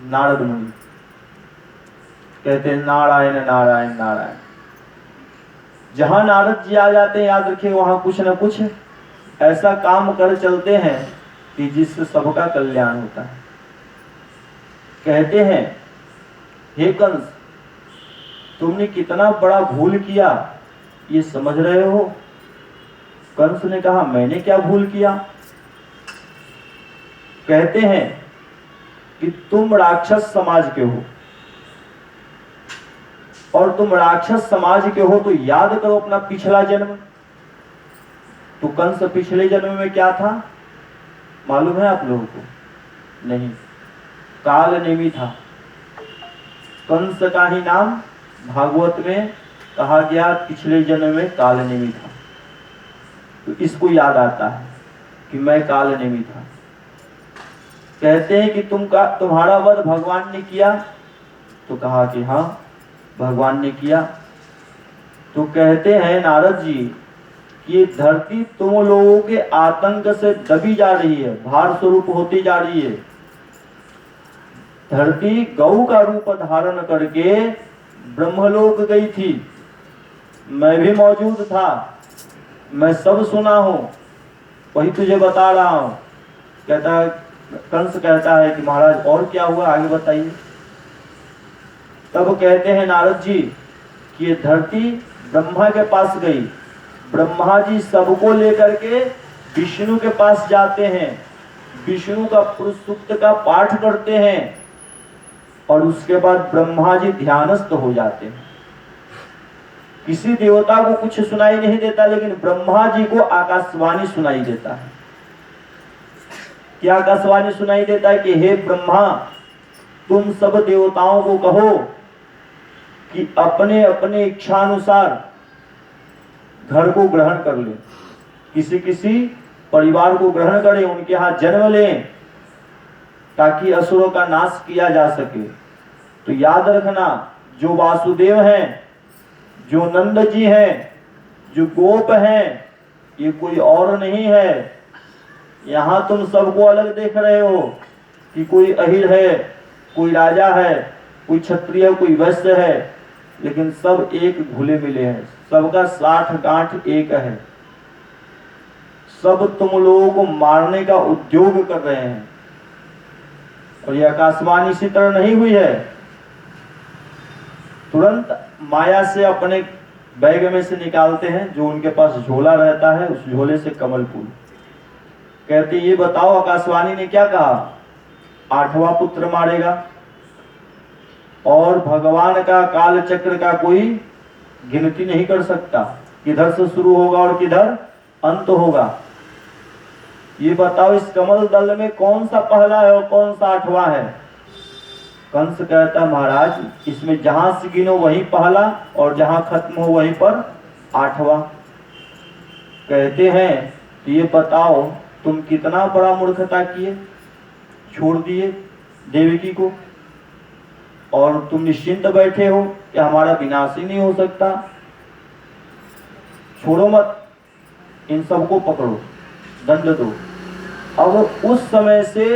नारद मुनि कहते हैं नारायण नारायण नारायण। जहां नारद जी आ जाते हैं याद रखिए वहां कुछ न कुछ ऐसा काम कर चलते हैं कि जिससे सबका कल्याण होता है। कहते हैं हे कंस तुमने कितना बड़ा भूल किया ये समझ रहे हो? कंस ने कहा मैंने क्या भूल किया? कहते हैं कि तुम राक्षस समाज के हो और तुम राक्षस समाज के हो तो याद करो अपना पिछला जन्म। तो कंस पिछले जन्म में क्या था मालूम है आप लोगों को? नहीं, काल नेमी था। कंस का ही नाम भागवत में कहा गया पिछले जन्म में काल नेमी था। तो इसको याद आता है कि मैं काल नेमी था। कहते हैं कि तुम्हारा वध भगवान ने किया? तो कहा कि हाँ भगवान ने किया। तो कहते हैं नारद जी कि ये धरती तुम लोगों के आतंक से दबी जा रही है, भार स्वरूप होती जा रही है। धरती गौ का रूप धारण करके ब्रह्मलोक गई थी, मैं भी मौजूद था, मैं सब सुना हूं, वही तुझे बता रहा हूं। कहता कंस कहता है कि महाराज और क्या हुआ आगे बताइए। तब कहते हैं नारद जी कि ये धरती ब्रह्मा के पास गई, ब्रह्मा जी सबको लेकर के विष्णु के पास जाते हैं, विष्णु का पुरुष सूक्त का पाठ करते हैं और उसके बाद ब्रह्मा जी ध्यानस्थ हो जाते हैं। किसी देवता को कुछ सुनाई नहीं देता लेकिन ब्रह्मा जी को आकाशवाणी सुनाई देता है। क्या आकाशवाणी सुनाई देता है कि हे ब्रह्मा तुम सब देवताओं को कहो कि अपने अपने इच्छानुसार घर को ग्रहण कर ले, किसी किसी परिवार को ग्रहण करें, उनके यहाँ जन्म लें ताकि असुरों का नाश किया जा सके। तो याद रखना जो वासुदेव हैं, जो नंद जी हैं, जो गोप हैं, ये कोई और नहीं है। यहाँ तुम सबको अलग देख रहे हो कि कोई अहिर है, कोई राजा है, कोई क्षत्रिय, कोई वैश्य है, लेकिन सब एक घुले मिले हैं, सबका साठ गांठ एक है। सब तुम लोगों को मारने का उद्योग कर रहे हैं। और यह आकाशवाणी इसी तरह नहीं हुई है, तुरंत माया से अपने बैग में से निकालते हैं, जो उनके पास झोला रहता है उस झोले से कमल फूल। कहते ये बताओ आकाशवाणी ने क्या कहा? 8वां पुत्र मारेगा और भगवान का काल चक्र का कोई गिनती नहीं कर सकता, किधर से शुरू होगा और किधर अंत होगा। ये बताओ इस कमल दल में कौन सा पहला है और कौन सा 8वां है? कंस कहता महाराज इसमें जहां से गिनो वहीं पहला और जहां खत्म हो वहीं पर 8वां। कहते हैं तो ये बताओ तुम कितना बड़ा मूर्खता किए, छोड़ दिए देवकी को और तुम निश्चिंत बैठे हो कि हमारा विनाश ही नहीं हो सकता। छोड़ो मत, इन सबको पकड़ो, दंड दो। अब उस समय से